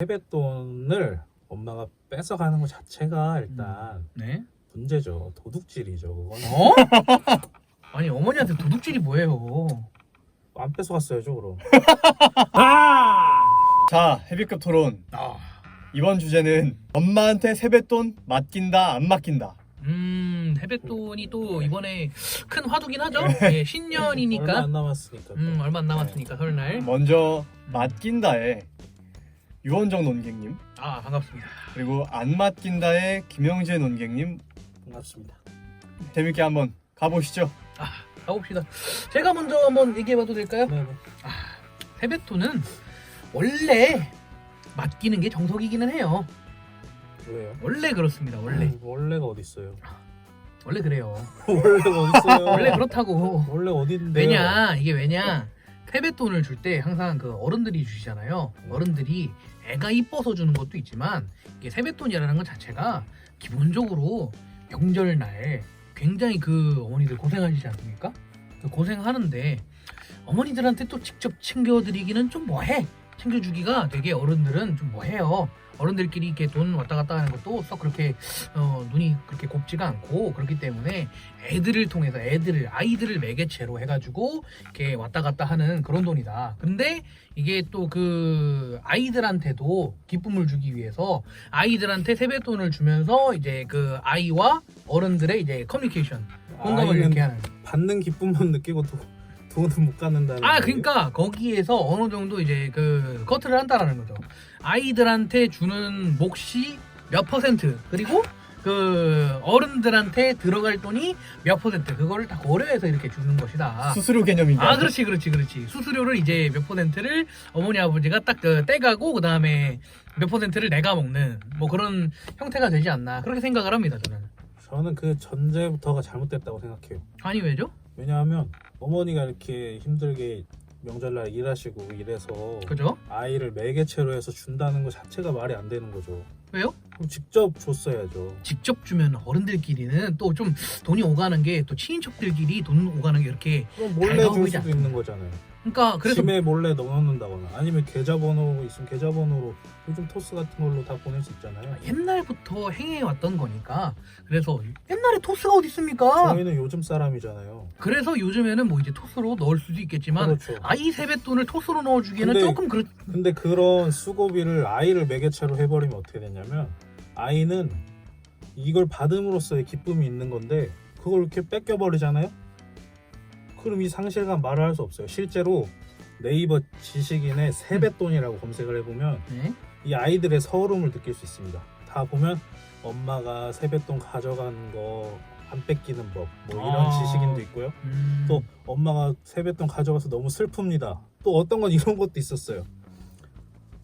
세뱃돈을 엄마가 뺏어가는 것 자체가 일단 네? 문제죠. 도둑질이죠. 그건 어? 아니 어머니한테 도둑질이 뭐예요? 안 뺏어갔어야죠, 그럼. 자, 헤비급 토론. 아, 이번 주제는 엄마한테 세뱃돈 맡긴다 안 맡긴다. 세뱃돈이 또 이번에 큰 화두긴 하죠. 예, 얼마 신년이니까. 안 남았으니까. 또. 얼마 안 남았으니까 설날. 먼저 맡긴다에 유원정 논객님, 아 반갑습니다. 그리고 안 맡긴다에 김영재 논객님, 반갑습니다. 재밌게 한번 가보시죠. 아 가봅시다. 제가 먼저 한번 얘기해봐도 될까요? 네네. 세뱃돈은 원래 맡기는 게 정석이기는 해요. 왜요? 원래 그렇습니다. 원래 원래가 어디 있어요? 원래 그래요. 원래가 어디 있어요? 원래 그렇다고. 원래 어딘데? 왜냐 세뱃돈을 줄 때 항상 그 어른들이 주시잖아요. 어른들이 애가 이뻐서 주는 것도 있지만 이게 세뱃돈이라는 것 자체가 기본적으로 명절날 굉장히 그 어머니들 고생하시지 않습니까? 그 고생하는데 어머니들한테 또 직접 챙겨드리기는 좀 뭐해. 챙겨주기가 되게 어른들은 좀 뭐해요. 어른들끼리 이렇게 돈 왔다 갔다 하는 것도 썩 그렇게 눈이 그렇게 곱지가 않고 그렇기 때문에 애들을 통해서 아이들을 매개체로 해가지고 이렇게 왔다 갔다 하는 그런 돈이다. 근데 이게 또 그 아이들한테도 기쁨을 주기 위해서 아이들한테 세뱃돈을 주면서 이제 그 아이와 어른들의 이제 커뮤니케이션 공감을 아이는 이렇게 하는. 받는 기쁨만 느끼고 돈은 못 갖는다는. 아, 거예요? 그러니까 거기에서 어느 정도 이제 그 커트를 한다라는 거죠. 아이들한테 주는 몫이 몇 %, 그리고 그 어른들한테 들어갈 돈이 몇 %, 그거를 다 고려해서 이렇게 주는 것이다. 수수료 개념인가? 아, 그렇지. 수수료를 이제 몇 %를 어머니 아버지가 딱 떼가고 그 다음에 몇 %를 내가 먹는 뭐 그런 형태가 되지 않나 그렇게 생각을 합니다. 저는 그 전제부터가 잘못됐다고 생각해요. 아니 왜죠? 왜냐하면 어머니가 이렇게 힘들게 명절날 일하시고 이래서 그죠? 아이를 매개체로 해서 준다는 것 자체가 말이 안 되는 거죠. 왜요? 그럼 직접 줬어야죠. 직접 주면 어른들끼리는 또 좀 돈이 오가는 게 또 친인척들끼리 돈 오가는 게 이렇게 그럼 몰래 달가워 줄 보이지 수도 있는 거잖아요. 그러니까 그래서 짐에 몰래 넣어놓는다거나 아니면 계좌번호 있으면 계좌번호로 요즘 토스 같은 걸로 다 보낼 수 있잖아요. 옛날부터 행해왔던 거니까 그래서 옛날에 토스가 어디 있습니까? 저희는 요즘 사람이잖아요. 그래서 요즘에는 뭐 이제 토스로 넣을 수도 있겠지만 그렇죠. 아이 세뱃돈을 토스로 넣어주기에는 근데- 조금 근데 그런 수고비를 아이를 매개체로 해버리면 어떻게 되냐면 아이는 이걸 받음으로써의 기쁨이 있는 건데 그걸 이렇게 뺏겨버리잖아요. 그럼 이 상실감 말을 할 수 없어요. 실제로 네이버 지식인의 세뱃돈이라고 검색을 해보면 네? 이 아이들의 서러움을 느낄 수 있습니다. 다 보면 엄마가 세뱃돈 가져가는 거 안 뺏기는 법 뭐 이런 지식인도 있고요. 또 엄마가 세뱃돈 가져가서 너무 슬픕니다. 또 어떤 건 이런 것도 있었어요.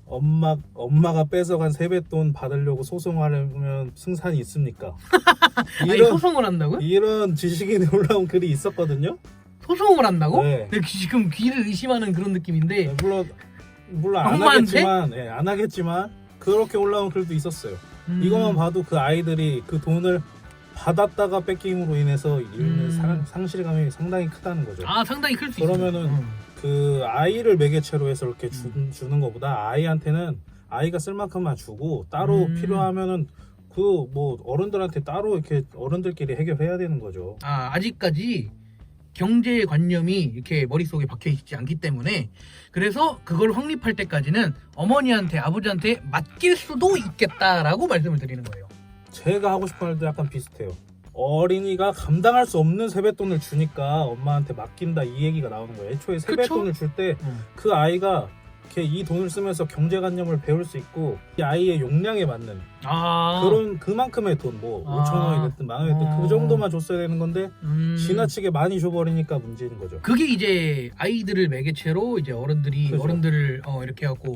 엄마가 뺏어간 세뱃돈 받으려고 소송하려면 승산이 있습니까? 아니 소송을 한다고요? 이런 지식인이 올라온 글이 있었거든요. 소송을 한다고? 네. 내가 지금 귀를 의심하는 그런 느낌인데 물론 안 엄마한테? 하겠지만, 안 하겠지만 그렇게 올라온 글도 있었어요. 음. 이것만 봐도 그 아이들이 그 돈을 받았다가 뺏김으로 인해서 일는 상실감이 상당히 크다는 거죠. 아 상당히 클 수 있어요. 그러면은 그 아이를 매개체로 해서 이렇게 주는 것보다 아이한테는 아이가 쓸 만큼만 주고 따로 필요하면은 그 뭐 어른들한테 따로 이렇게 어른들끼리 해결해야 되는 거죠. 아직까지 경제관념이 이렇게 머릿속에 박혀있지 않기 때문에 그래서 그걸 확립할 때까지는 어머니한테 아버지한테 맡길 수도 있겠다라고 말씀을 드리는 거예요. 제가 하고 싶은 말도 약간 비슷해요. 어린이가 감당할 수 없는 세뱃돈을 주니까 엄마한테 맡긴다 이 얘기가 나오는 거예요. 애초에 세뱃돈을 줄 때 그 아이가 이렇게 이 돈을 쓰면서 경제관념을 배울 수 있고 이 아이의 용량에 맞는 그런 그만큼의 돈 뭐 5천 원이 됐든 만 원이 됐든 그 정도만 줬어야 되는 건데 지나치게 많이 줘버리니까 문제인 거죠. 그게 이제 아이들을 매개체로 이제 그죠. 어른들을 이렇게 갖고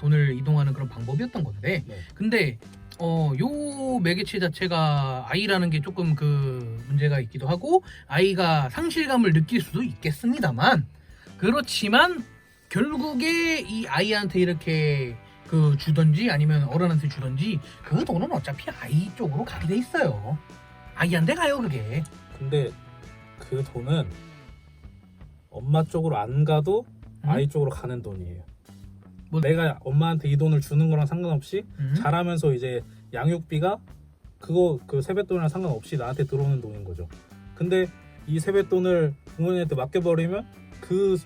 돈을 이동하는 그런 방법이었던 건데 네. 근데 요 매개체 자체가 아이라는 게 조금 그 문제가 있기도 하고 아이가 상실감을 느낄 수도 있겠습니다만 그렇지만 결국에 이 아이한테 이렇게 그 주던지 아니면 어른한테 주던지 그 돈은 어차피 아이 쪽으로 가게 돼 있어요. 아이한테 가요 그게. 근데 그 돈은 엄마 쪽으로 안 가도 아이 쪽으로 가는 돈이에요. 뭐- 내가 엄마한테 이 돈을 주는 거랑 상관없이 자라면서 이제 양육비가 그 세뱃돈이랑 상관없이 나한테 들어오는 돈인 거죠. 근데 이 세뱃돈을 부모님한테 맡겨버리면 그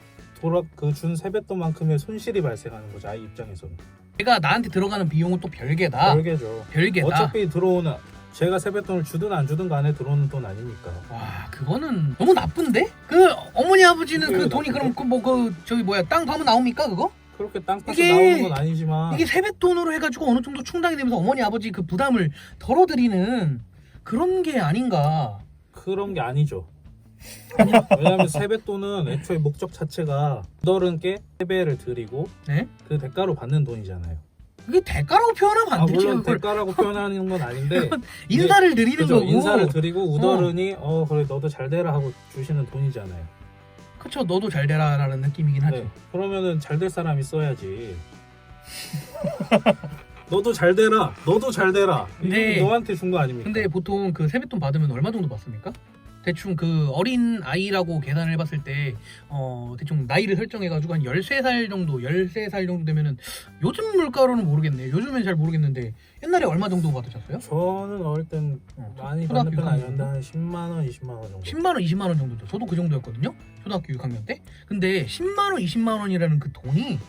준 세뱃돈만큼의 손실이 발생하는 거죠. 아이 입장에서는. 내가 나한테 들어가는 비용은 또 별개다. 별개죠. 별개다. 어차피 들어오는 제가 세뱃돈을 주든 안 주든 간에 들어오는 돈 아니니까. 와, 그거는 너무 나쁜데? 그 어머니 아버지는 그 그게 돈이 나쁘죠. 그럼 저기 뭐야 땅 파면 나옵니까 그거? 그렇게 땅 파서 이게- 나오는 건 아니지만 이게 세뱃돈으로 해가지고 어느 정도 충당이 되면서 어머니 아버지 그 부담을 덜어드리는 그런 게 아닌가. 그런 게 아니죠. 왜냐하면 세뱃돈은 애초에 목적 자체가 무더른께 세배를 드리고 네? 그 대가로 받는 돈이잖아요. 그게 대가라고 표현하면 안 되지. 물론 그걸 대가라고 표현하는 건 아닌데 인사를 드리는 그죠? 거고. 인사를 드리고 우더른이 그래 너도 잘 되라 하고 주시는 돈이잖아요. 그쵸, 너도 잘 되라라는 느낌이긴 하죠. 네. 그러면은 잘 될 사람이 써야지. 너도 잘 되라. 너도 잘 되라. 네. 이거 너한테 준 거 아닙니까? 근데 보통 그 세뱃돈 받으면 얼마 정도 받습니까? 대충 그 어린 아이라고 계산을 해봤을 때 대충 나이를 설정해가지고 한 13살 정도 13살 정도 되면은 요즘 물가로는 모르겠네요. 요즘엔 잘 모르겠는데 옛날에 얼마 정도 받으셨어요? 저는 어릴 땐 많이 초등학교 받는 편 6학년 아니었는데 한 10만 원, 20만 원 정도. 10만 원, 20만 원 정도죠. 저도 그 정도였거든요. 초등학교 6학년 때. 근데 10만 원, 20만 원이라는 그 돈이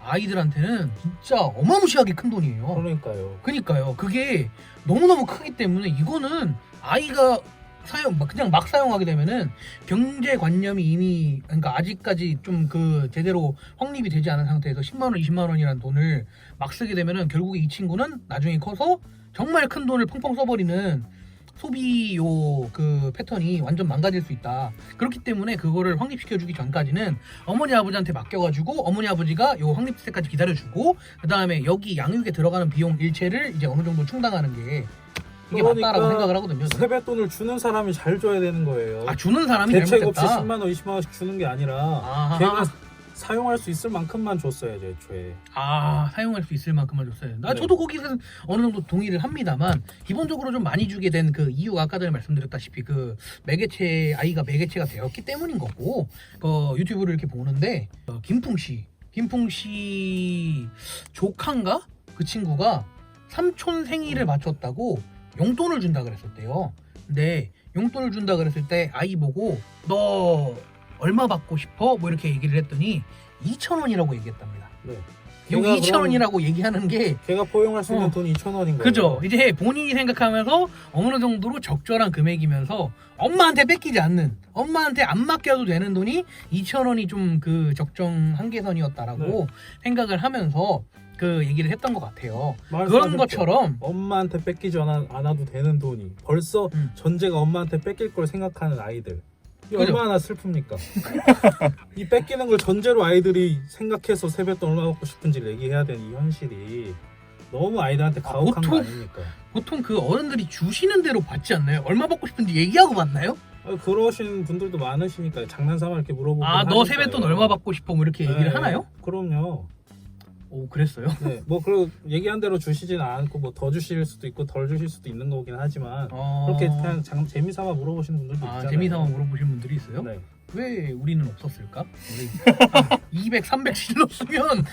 아이들한테는 진짜 어마무시하게 큰 돈이에요. 그러니까요. 그니까요. 그게 너무너무 크기 때문에 이거는 아이가 그냥 막 사용하게 되면은 경제관념이 이미 그러니까 아직까지 좀 그 제대로 확립이 되지 않은 상태에서 10만 원, 20만 원이라는 돈을 막 쓰게 되면은 결국에 이 친구는 나중에 커서 정말 큰 돈을 펑펑 써버리는 소비요 그 패턴이 완전 망가질 수 있다. 그렇기 때문에 그거를 확립시켜주기 전까지는 어머니 아버지한테 맡겨가지고 어머니 아버지가 요 확립 때까지 기다려주고 그 다음에 여기 양육에 들어가는 비용 일체를 이제 어느 정도 충당하는 게 이게 맞다라고 생각을 하거든요. 저는. 세뱃돈을 주는 사람이 잘 줘야 되는 거예요. 아, 주는 사람이 대책 없이 잘못했다. 10만 원, 20만 원씩 주는 게 아니라 아하. 걔가 사용할 수 있을 만큼만 줬어야죠, 애초에. 사용할 수 있을 만큼만 줬어요. 네. 저도 거기서 어느 정도 동의를 합니다만 기본적으로 좀 많이 주게 된 그 이유가 아까 전에 말씀드렸다시피 그 아이가 매개체가 되었기 때문인 거고 유튜브를 이렇게 보는데 김풍 씨 조카인가 그 친구가 삼촌 생일을 맞췄다고 용돈을 준다 그랬었대요. 근데 용돈을 준다 그랬을 때 아이 보고 너 얼마 받고 싶어? 뭐 이렇게 얘기를 했더니 2,000원이라고 얘기했답니다. 네. 여기 걔가 2,000원이라고 얘기하는 게 걔가 포용할 수 있는 돈이 2,000원인 거예요. 그죠? 이제 본인이 생각하면서 어느 정도로 적절한 금액이면서 엄마한테 뺏기지 않는 엄마한테 안 맡겨도 되는 돈이 2,000원이 좀 그 적정 한계선이었다라고 네. 생각을 하면서 그 얘기를 했던 것 같아요. 그런 말씀하셨죠. 것처럼 엄마한테 뺏기지 않아도 되는 돈이 벌써 전제가 엄마한테 뺏길 걸 생각하는 아이들. 이게 그죠? 얼마나 슬픕니까? 이 뺏기는 걸 전제로 아이들이 생각해서 세뱃돈 얼마 받고 싶은지를 얘기해야 되는 이 현실이 너무 아이들한테 가혹한 거 보통- 아닙니까? 보통 그 어른들이 주시는 대로 받지 않나요? 얼마 받고 싶은지 얘기하고 받나요? 그러신 분들도 많으시니까 장난삼아 이렇게 물어보고 너 세뱃돈 얼마 받고 싶어? 뭐 이렇게 얘기를 하나요? 그럼요. 오, 그랬어요? 네, 그 얘기한 대로 주시진 않고 뭐 더 주실 수도 있고 덜 주실 수도 있는 거긴 하지만 그렇게 그냥 재미삼아 물어보시는 분들도 있잖아요. 재미삼아 물어보신 분들이 있어요? 네. 왜 우리는 없었을까? 우리 200, 300 질렀으면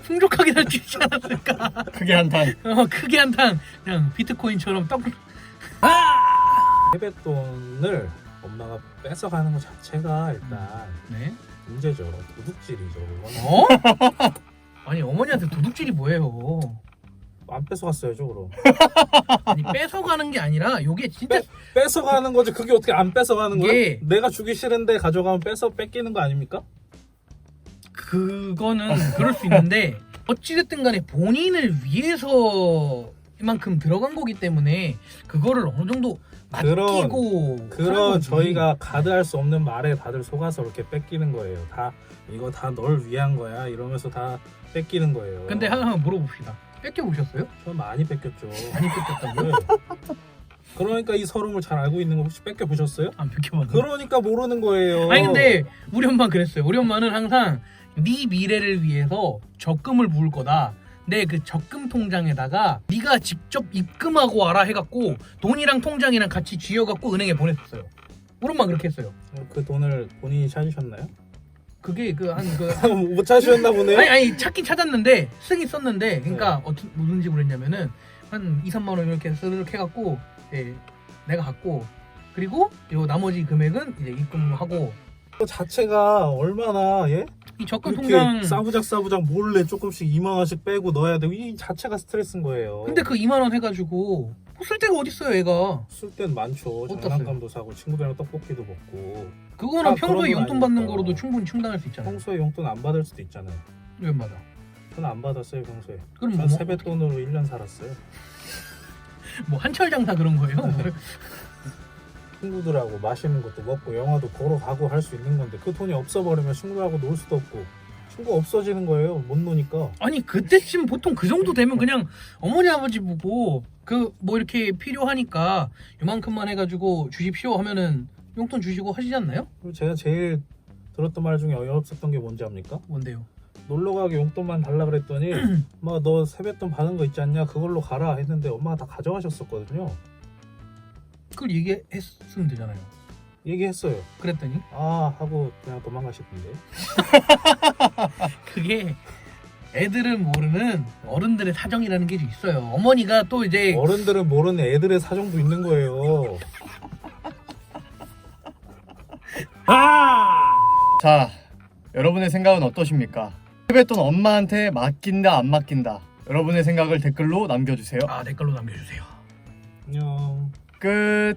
풍족하게 살 수 있지 않았을까? 크게 한탄. 크게 한탕 그냥 비트코인처럼 떡. 세뱃돈을 엄마가 뺏어가는 것 자체가 일단 네. 문제죠. 도둑질이죠. 그거는. 어? 아니 어머니한테 도둑질이 뭐예요? 안 뺏어갔어야죠, 그럼. 아니 뺏어가는 게 아니라 요게 진짜 뺏어가는 거지. 그게 어떻게 안 뺏어가는 거야? 이게- 내가 주기 싫은데 가져가면 뺏기는 거 아닙니까? 그거는 그럴 수 있는데 어찌됐든 간에 본인을 위해서 이만큼 들어간 거기 때문에 그거를 어느 정도 맡기고 하는 그런 거지. 저희가 가드할 수 없는 말에 다들 속아서 이렇게 뺏기는 거예요. 이거 다 널 위한 거야. 이러면서 다 뺏기는 거예요. 근데 하나 물어봅시다. 뺏겨보셨어요? 저 많이 뺏겼죠. 많이 뺏겼다고요? 네. 그러니까 이 서름을 잘 알고 있는 거 혹시 뺏겨 보셨어요? 안 뺏겨봤나요? 그러니까 모르는 거예요. 아니 근데 우리 엄마는 그랬어요. 우리 엄마는 항상 네 미래를 위해서 적금을 부을 거다. 내 그 적금 통장에다가 네가 직접 입금하고 와라 해갖고 돈이랑 통장이랑 같이 쥐어갖고 은행에 보냈었어요. 우리 엄마 그렇게 했어요. 그 돈을 본인이 찾으셨나요? 그게 못 찾으셨나 보네요. 아니 찾긴 찾았는데 쓰긴 썼는데 그러니까 무슨 식으로 했냐면은 한 2, 3만 원 이렇게 스르륵 해갖고 내가 갖고 그리고 요 나머지 금액은 이제 입금하고 그 자체가 얼마나 이 적금 이렇게 통장 싸부작 몰래 조금씩 2만 원씩 빼고 넣어야 되고 이 자체가 스트레스인 거예요. 근데 그 2만 원 해가지고 뭐 쓸 데가 어딨어요 얘가. 쓸 땐 많죠. 어디다 장난감도 사고 친구들이랑 떡볶이도 먹고. 그거는 다 평소에 그런 건 용돈 받는 아니니까. 거로도 충분히 충당할 수 있잖아요. 평소에 용돈 안 받을 수도 있잖아요. 왜 받아? 저는 안 받았어요 평소에. 그럼 전 세뱃돈으로 1년 살았어요. 뭐 한철 장사 그런 거예요? 친구들하고 맛있는 것도 먹고 영화도 보러 가고 할 수 있는 건데 그 돈이 없어버리면 친구들하고 놀 수도 없고 친구 없어지는 거예요. 못 노니까. 아니 그때쯤 보통 그 정도 되면 그냥 어머니 아버지 보고 그 뭐 이렇게 필요하니까 요만큼만 해가지고 주십시오 하면은 용돈 주시고 하시지 않나요? 그리고 제가 제일 들었던 말 중에 어이없었던 게 뭔지 압니까? 뭔데요? 놀러 가기 용돈만 달라 그랬더니 엄마 너 세뱃돈 받은 거 있지 않냐? 그걸로 가라 했는데 엄마가 다 가져가셨었거든요. 그걸 얘기했으면 되잖아요. 얘기했어요. 그랬더니 아 하고 그냥 도망가시던데. 그게 애들은 모르는 어른들의 사정이라는 게 있어요. 어머니가 또 이제 어른들은 모르는 애들의 사정도 있는 거예요. 자, 여러분의 생각은 어떠십니까? 세뱃돈 엄마한테 맡긴다 안 맡긴다. 여러분의 생각을 댓글로 남겨주세요. 댓글로 남겨주세요. 안녕. 끝.